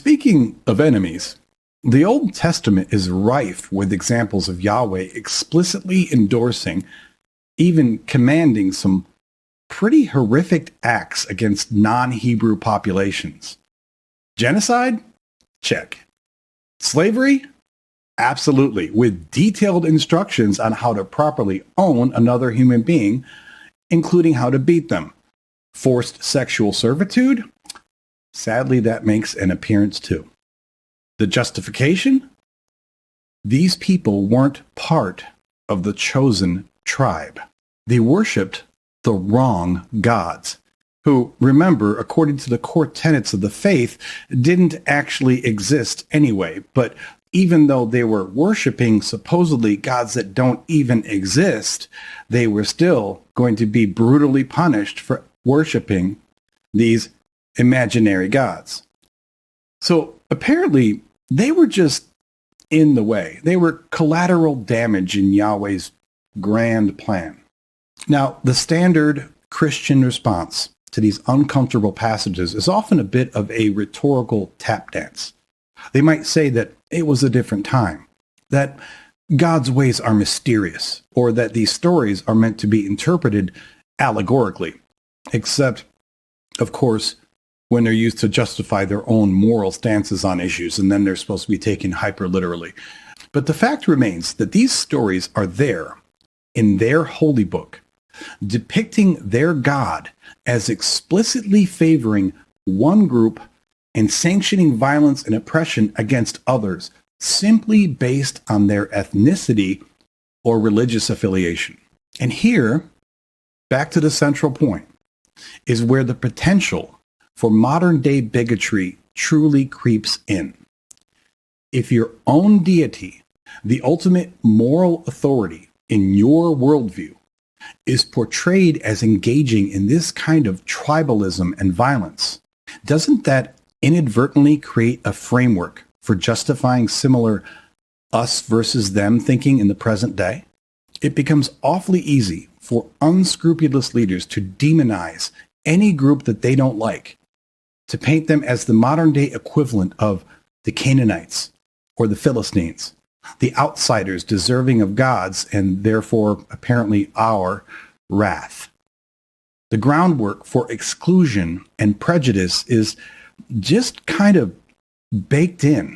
Speaking of enemies, the Old Testament is rife with examples of Yahweh explicitly endorsing, even commanding some pretty horrific acts against non-Hebrew populations. Genocide? Check. Slavery? Absolutely, with detailed instructions on how to properly own another human being, including how to beat them. Forced sexual servitude? Sadly, that makes an appearance too. The justification? These people weren't part of the chosen tribe. They worshipped the wrong gods, who, remember, according to the core tenets of the faith, didn't actually exist anyway. But even though they were worshiping supposedly gods that don't even exist, they were still going to be brutally punished for worshiping these imaginary gods. So apparently, they were just in the way. They were collateral damage in Yahweh's grand plan. Now, the standard Christian response to these uncomfortable passages is often a bit of a rhetorical tap dance. They might say that it was a different time, that God's ways are mysterious, or that these stories are meant to be interpreted allegorically, except, of course, when they're used to justify their own moral stances on issues, and then they're supposed to be taken hyper-literally. But the fact remains that these stories are there in their holy book, depicting their God as explicitly favoring one group and sanctioning violence and oppression against others simply based on their ethnicity or religious affiliation. And here, back to the central point, is where the potential for modern-day bigotry truly creeps in. If your own deity, the ultimate moral authority in your worldview, is portrayed as engaging in this kind of tribalism and violence, doesn't that inadvertently create a framework for justifying similar us versus them thinking in the present day? It becomes awfully easy for unscrupulous leaders to demonize any group that they don't like, to paint them as the modern-day equivalent of the Canaanites or the Philistines, the outsiders deserving of God's and therefore apparently our wrath. The groundwork for exclusion and prejudice is just kind of baked in